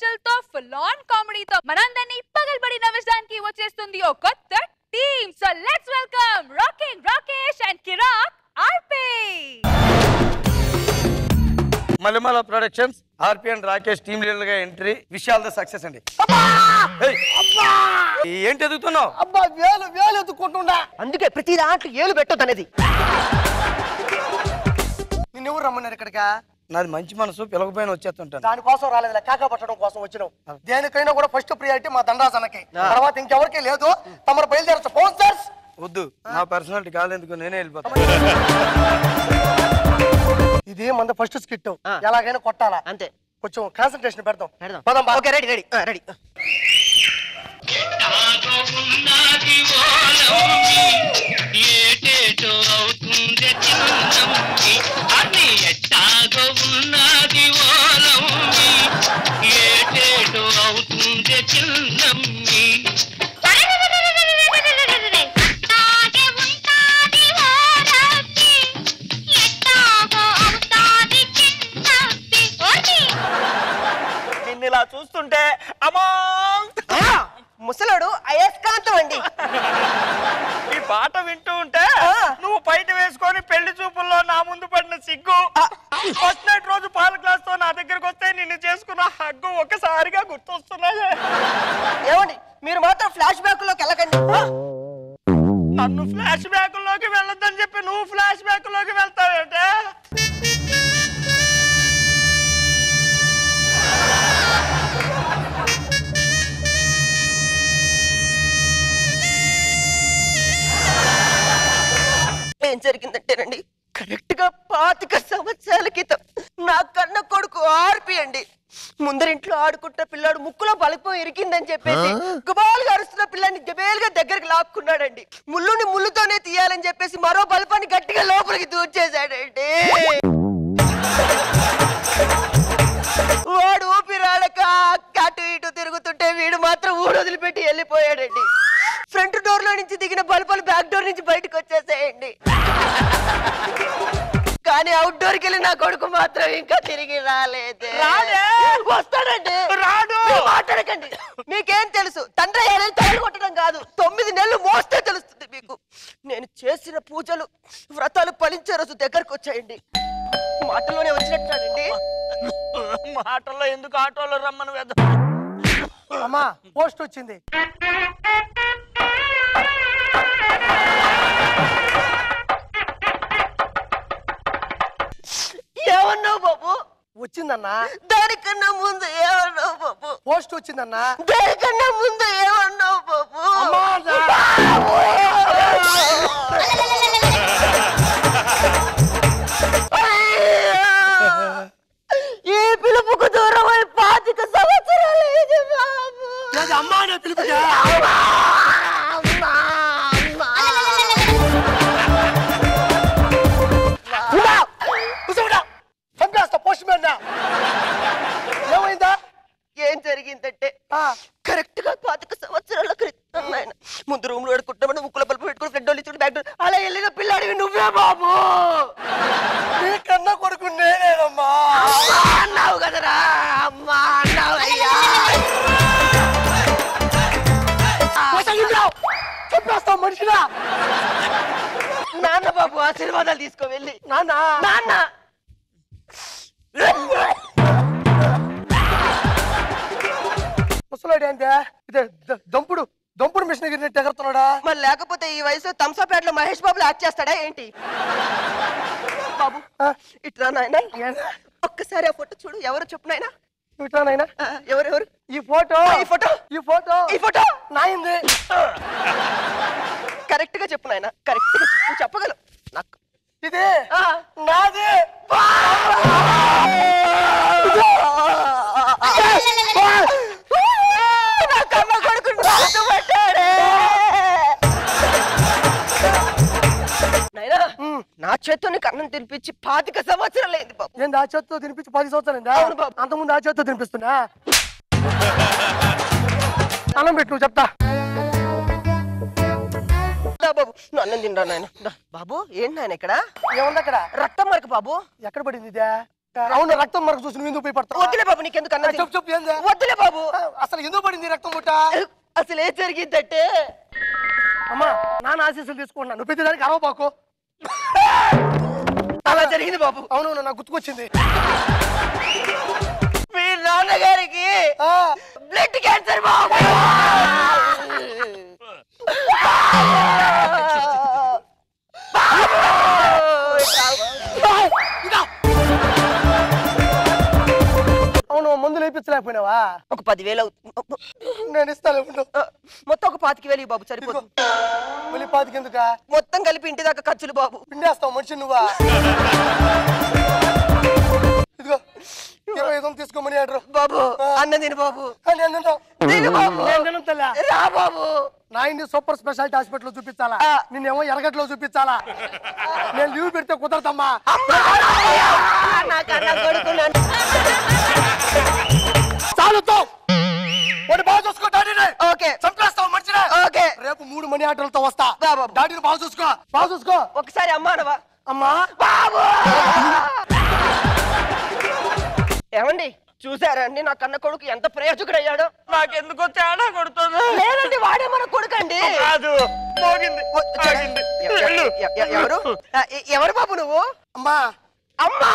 హల్చల్తో full on కామెడీతో మనందరినీ పగల్బడి నవ్వించడానికి వచ్చేస్తుంది ఒక కొత్త team. So let's welcome rocking Rakesh and Kiraak RP. Mallemala productions RP and Rakesh team leader గా entry. Wish all the success అండి. ఏంటి ఎదుగుతున్నావు? అబ్బా వేలు ఎత్తుకుంటుండా, అందుకే ప్రతి దాంట్లో ఏలు పెట్టొద్దు అనేది. నిన్నెవరు రమ్మన్నారు ఇక్కడికా? నాది మంచి మనసు, పిలకపోయినా వచ్చేస్తుంటాను. దానికోసం రాలేదు, కాకా పట్టడం కోసం వచ్చినావు. దేనికైనా కూడా ఫస్ట్ ప్రియారిటీ మా దండాసనకి, తర్వాత ఇంకెవరికి లేదు. తమరు బయలుదేరచ్చు. స్పాన్సర్స్ వద్దు, నా పర్సనాలిటీ కాలేందుకు నేనే వెళ్ళిపోతాను. ఇది మన ఫస్ట్ స్కిట్, ఎలాగైనా కొట్టాలా అంతే. కొంచెం కాన్సన్ట్రేషన్ పెడదాం. Okay, ready ready ready. నిన్నిలా చూస్తుంటే అమ్మా ముసలాడు అయస్కాంతం అండి. ఈ పాట వింటూ ఉంటే నువ్వు బయట వేసుకొని పెళ్లి చూపుల్లో నా ముందు పడిన సిగ్గు, ఫస్ట్ నైట్ రోజు పాల గ్లాస్ తో నా దగ్గరకు వస్తే నిన్ను చేసుకున్న హగ్గు ఒకసారిగా గుర్తొస్తున్నాయే. ఏమండి మీరు మాత్రం ఫ్లాష్ బ్యాక్ లోకి వెళ్ళకండి. నన్ను ఫ్లాష్ బ్యాక్ లోకి వెళ్ళొద్దని చెప్పి నువ్వు ఫ్లాష్ బ్యాక్ లోకి వెళ్తావేంటే? ఏం జరిగిందంటేనండి, కరెక్ట్ గా 25 సంవత్సరాల క్రితం నా కన్న కొడుకు ఆర్పి అండి ముందరింట్లో ఆడుకుంటున్న పిల్లాడు ముక్కులో బలుపు ఇరికిందని చెప్పేసి గుబాలుగా అరుస్తున్న పిల్లాన్ని జబేలుగా దగ్గరికి లాక్కున్నాడండి. ముళ్ళుని ముళ్ళుతోనే తీయాలని చెప్పేసి మరో బల్పాన్ని గట్టిగా లోపలికి దూర్చేశాడండి. వాడు ఊపిరాడక అటు ఇటు తిరుగుతుంటే వీడు మాత్రం ఊడు వదిలిపెట్టి వెళ్ళిపోయాడండి. ఫ్రంట్ డోర్ లో నుంచి దిగిన బల్పాలు బ్యాక్ డోర్ నుంచి బయటకు వచ్చేసాయండి. కానీ అవుట్ డోర్కి వెళ్ళి నా కొడుకు మాత్రం ఇంకా తిరిగి రాలేదు. వస్తాడండి, రాడు. మాట్లాడకండి. మీకేం తెలుసు? తండ్రి తల్లి కొట్టడం కాదు, 9 నెలలు మోస్తే తెలుస్తుంది మీకు. నేను చేసిన పూజలు వ్రతాలు ఫలించే రోజు దగ్గరకు వచ్చాయండి. మాటలోనే వచ్చినట్టాడండి. మాటల్లో ఎందుకు ఆటోలో రమ్మని వేద్దాం. అమ్మా పోస్ట్ వచ్చింది. ఏమన్నావు బాబు? వచ్చిందన్నా. దానికన్నా ముందు ఏమన్నావు బాబు? పోస్ట్ వచ్చిందన్నా. దానికన్నా ముందు ఏమన్నావు బాబు? ఈ పిలుపుకు దూరం 25 సంవత్సరాలు అయింది బాబు. అమ్మా నా పిలుపు ఏమైందా? ఏం జరిగిందంటే కరెక్ట్ గా 25 సంవత్సరాల క్రితం ఆయన ముందు రూమ్ లో పెట్టుకుంటామని ముక్కుల బల్బు పెట్టుకుని ఫ్రెండ్ వాళ్ళు ఇచ్చి బ్యాక్ డోర్ అలా వెళ్ళిన పిల్లాడివి నువ్వే బాబు. నీ కన్నా కొడుకు నేనేనమ్మా. అన్నావు కదరా, అమ్మా అన్నావు. అయ్యా చెప్పేస్తావు మనిషిగా. నాన్న బాబు ఆశీర్వాదాలు తీసుకో వెళ్ళి. నాన్న నాన్న ముసలాడు ఏంటే దంపుడు దంపుడు మిషన్ గిరినట్టు ఎగరుతున్నాడా? మరి లేకపోతే ఈ వయసు తంసాపేటలో మహేష్ బాబులు యాక్ట్ చేస్తాడా ఏంటి? బాబు ఇట్లా నాయన, ఒక్కసారి ఆ ఫోటో చూడు. ఎవరు చెప్పు నాయన. ఇట్లా నాయన. ఎవరెవరు? ఈ ఫోటో ఈ ఫోటో ఈ ఫోటో ఈ ఫోటో నాయింది. కరెక్ట్ గా చెప్పు నాయన, కరెక్ట్ గా చెప్పు. చెప్పగలవు నాకు. ఇది నాది. నా చేత్తో నీకు అన్నం తినిపించి 25 సంవత్సరాలు అయింది బాబు. ఏంది ఆ చేత్తో తినిపించి 10 సంవత్సరాలు? అవును బాబు. అంతకుముందు ఆ చేత్తో తినిపిస్తున్నా. అన్నం పెట్టు, నువ్వు చెప్తా బాబు. అన్నం తింటా నాయన. బాబు ఏంటి నాయన ఇక్కడ? ఏముంది అక్కడ? రక్తం మరక బాబు. ఎక్కడ పడింది ఇదే? అవును రక్తం మరకు చూసి నువ్వు ఎందుకు భయపడతావు? వద్దులే బాబు, నీకెందుకు అన్న చెప్పు చెప్పు ఏంది? వద్దులే బాబు. అసలు ఎందుకు పడింది రక్తం ముట్ట? అసలు ఏం జరిగిందంటే అమ్మా నాన్న ఆశీస్సులు తీసుకున్నా, నువ్వు పెద్దదానికి అరవబాకు. అలా జరిగింది బాబు. అవును నాకు గుర్తుకొచ్చింది. మీ నాన్నగారికి బ్లడ్ క్యాన్సర్ బాబు. అవును మందులు వేయించలేకపోయినావా? ఒక 10,000 అవుతుంది. నేను ఇస్తాను. మొత్తం ఒక 25,000 బాబు సరిపోతుంది. మళ్ళీ 25 ఎందుకా? మొత్తం కలిపి ఇంటి దాకా ఖర్చులు బాబు. పిండేస్తావు మనిషి నువ్వా? ఇదిగో 25 తీసుకోమని ఆర్డర్. బాబు అన్నం తిను బాబు. నేను రా బాబు. నా ఇంటి సూపర్ స్పెషాలిటీ హాస్పిటల్ చూపించాలా, నిన్నేమో ఎరగట్లో చూపించాలా? నేను లీవ్ పెడితే కుదరదమ్మా. చాలుతో బాగా చూసుకోండి. ఓకే చంపేస్తావు మనిషినే. ఓకే రేపు 3 మనీ ఆర్డర్లతో వస్తా. బాబు డాడీని బాగా చూసుకో, బాగా చూసుకో. ఒకసారి అమ్మా అనవా? అమ్మా బాబు. ఏమండి చూసారండి నా కన్న కొడుకు ఎంత ప్రయోజకుడు అయ్యాడో? నాకెందుకో తేడా కొడుతుంది. లేదండి వాడే మన కొడుకండి. కాదు మోగింది. ఎవరు ఎవరు బాబు నువ్వు? అమ్మా అమ్మా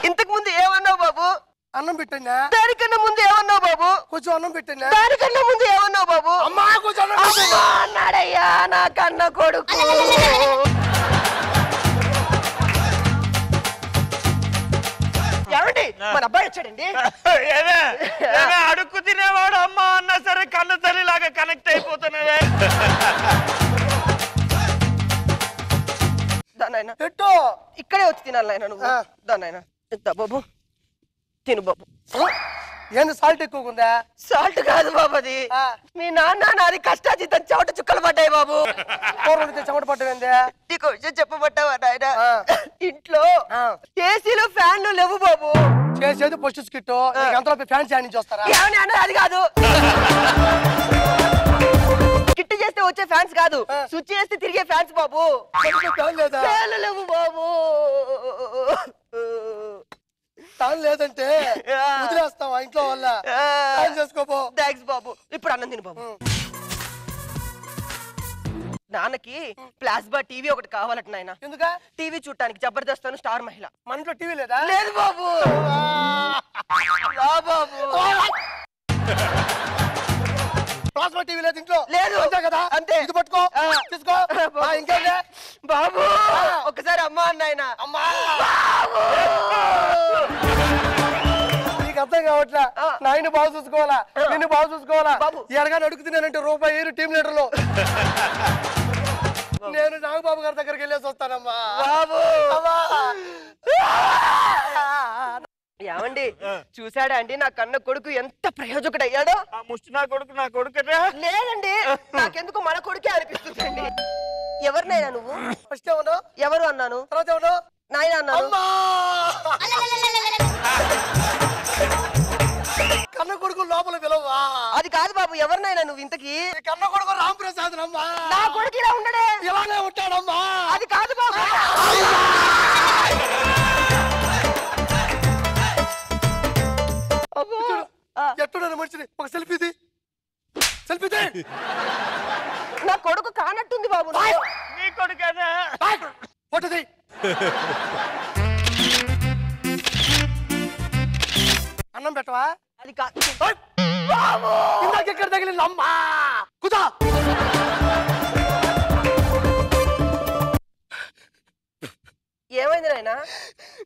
ఇంతకు ముందు ఏమన్నావు బాబు? అన్నం పెట్టినా. దానికన్నా ముందు ఏమన్నావు బాబు? కొంచెం అన్నం పెట్టినా. దానికన్నా ముందు ఏమన్నావు బాబు? అమ్మా కొంచెం అన్నం అమ్మా అన్నాడయ్యా నా కన్న కొడుకు. ఏమండి మన అబ్బాయి వచ్చాడండి. అడుక్కు తినేవాడు అమ్మ అన్నా సరే కన్న తల్లి లాగా కనెక్ట్ అయిపోతున్నావే. దానైనా పెట్టు. ఇక్కడే వచ్చి తినాలి ఆయన నువ్వు. దానైనా బాబు తిను బాబు. ఏంది సాల్ట్ ఎక్కువ ఉందా? సాల్ట్ కాదు బాబు, అది మీ నాన్న నాది కష్టాజీతం చెమట చుక్కలు పడ్డాయి బాబు. కూరలు చెమట పడ్డమైందే. నీకు విషయం చెప్పబట్టావా నాయన? ఇంట్లో ఏసీలు ఫ్యాన్లు లేవు బాబు. చేసేది పశు స్కిట్, అంతలో ఫ్యాన్ నుంచి వస్తారా? ఏమని అన్నది అది కాదు. కిట్ చేస్తే వచ్చే ఫ్యాన్స్ కాదు, స్విచ్ చేస్తే తిరిగే ఫ్యాన్స్ బాబు. ఫ్యాన్లు లేవు బాబు. ఫ్యాన్ లేదంటే వదిలేస్తావా ఇంట్లో వల్ల? చేసుకోపో. థ్యాంక్స్ బాబు. ఇప్పుడు అన్నం తిను బాబు. నాన్నకి ప్లాస్మా టీవీ ఒకటి కావాలట నాయన. ఎందుకా? టీవీ చూడటానికి జబర్దస్త్ అని స్టార్ మహిళ. మన ఇంట్లో టీవీ లేదా? లేదు బాబు. బాబు ప్లాస్మా టీవీ లేదు ఇంట్లో? లేదు. అంతే కదా? అంతే. ఇది పట్టుకో, తీసుకో. ఇంకేంటే బాబు ఒకసారి అమ్మా అన్నాయన. అమ్మా నీకు అర్థం కావట్లా. నాయన బాగా చూసుకోవాలా, నిన్ను బాగా చూసుకోవాలా. ఎడగా అడుగుతున్నానంటే రూపాయి టీం లీడర్లు. నేను నాగబాబు గారి దగ్గరికి వెళ్ళేసి వస్తానమ్మా. బాబు ఏమండి చూసాడా అండి నా కన్న కొడుకు ఎంత ప్రయోజకుడు అయ్యాడో? ముష్టి నా కొడుకు లేదండి, నాకెందుకు మన కొడుకే అనిపిస్తుందండి. ఎవరినైనా నువ్వు? ఫస్ట్ ఎవరు ఎవరు అన్నాను, తర్వాత ఎవరు నాయన అన్నాను. కన్న కొడుకు లోపల పిలవా? అది కాదు బాబు, ఎవరినైనా నువ్వు ఇంతకి? కన్న కొడుకు రాంప్రసాద్ అమ్మా. నా కొడుకు ఇలా ఉండడే, ఇలానే ఉంటాడమ్మా. అది కాదు బాబు. ఎట్టున్నాను మనిషిని, ఒక సెల్ఫీది. సెల్ఫీది. నా కొడుకు కానట్టుంది బాబు. నీ కొడుకేనా? ఫోటోది. అన్నం పెట్టవా? అది కాదు. ఇందాక ఎక్కడ తగిలింది అమ్మా? కుదా ఏమైంది నాయనా?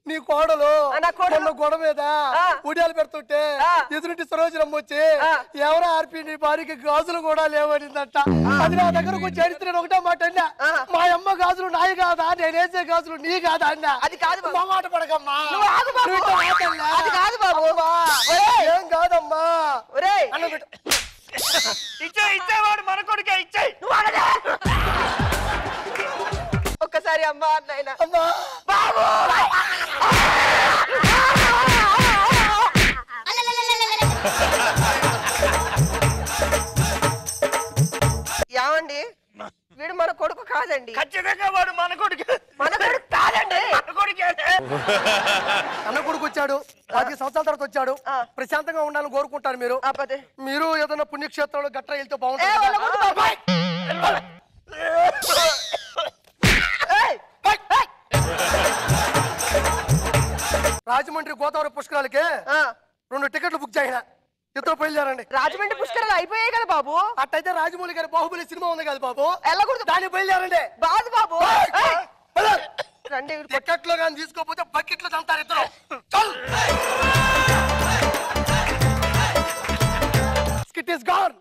నీ కోడలు నా కోడలు గొడవ మీద ఉడియాలు పెడుతుంటే ఎదురుంటి సరోజనమ్మ వచ్చి ఎవరో ఆర్పి నీ భార్యకి గాజులు కూడా లేవనిందట. అది నా దగ్గరకు చరిత్ర ఒకటే మాట అన్నా, మా అమ్మ గాజులు నాయి కాదా, నేనేసే గాజులు నీ కాదా అన్నా. అది కాదు మా మాట పడకమ్మా. అది కాదు బాబు. ఏం కాదమ్మా. అన్న ఇచ్చేవాడు మన కొడుకే. ఇచ్చే ఒక్కసారి అమ్మా అన్నైనా. అమ్మా బాబు ఏమండి వీడు మన కొడుకు కాదండి. ఖచ్చితంగా వాడు మన కొడుకు. మన కొడుకు కాదండి. మన కొడుకే. అన్న కొడుకు వచ్చాడు 10 సంవత్సరాల తర్వాత వచ్చాడు. ప్రశాంతంగా ఉండాలని కోరుకుంటారు మీరు. ఆపదే. మీరు ఏదైనా పుణ్యక్షేత్రంలో గట్రా వెళ్తే ఏ, వాళ్ళ కొడుకు బాగుంటుంది. బాబాయ్. ఏయ్, ఏయ్. రాజమండ్రి గోదావరి పుష్కరాలకి ఆ, 2 టికెట్లు బుక్ చేయన ఇద్దరు బయలుదేరండి. రాజమండ్రి పుష్కరాలు అయిపోయాయి కదా బాబు. అట్టయితే రాజమౌళి గారి బాహుబలి సినిమా ఉంది కదా బాబు, వెళ్ళకూడదు. దాన్ని బయలుదేరండి. బాదు బాబు. ఏయ్, బయలుదేరు. రండి. టికెట్లో కానీ తీసుకోకపోతే బకెట్లో తంతారు ఇద్దరు. చల్. Skit is gone.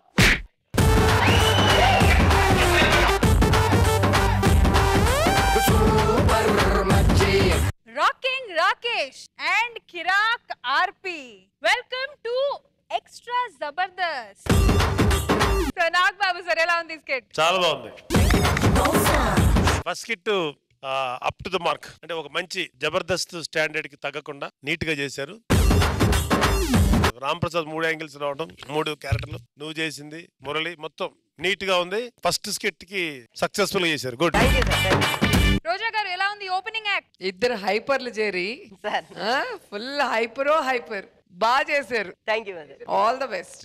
Rocking Rakesh and Kirak RP. Welcome to Extra Zabardast. So Nag Babu sir, ఎలా ఉంది skit? చాలా బాగుంది. First kit up to the mark, అంటే ఒక మంచి జబర్దస్త్ స్టాండర్డ్ కి తగ్గకుండా నీట్ గా చేశారు. రామ్ ప్రసాద్ 3 యాంగిల్స్ రావడం, 3 క్యారెక్టర్లు, నువ్వు చేసింది, మురళి, మొత్తం నీట్ గా ఉంది. ఫస్ట్ స్కిట్ కి సక్సెస్ఫుల్ గా చేశారు. గుడ్. రోజా గారు ఎలా ఉంది ఓపెనింగ్ యాక్ట్? ఇద్దరు హైపర్లు చేరి సార్ ఫుల్ హైపర్ బాగా చేశారు. Thank you. All the best.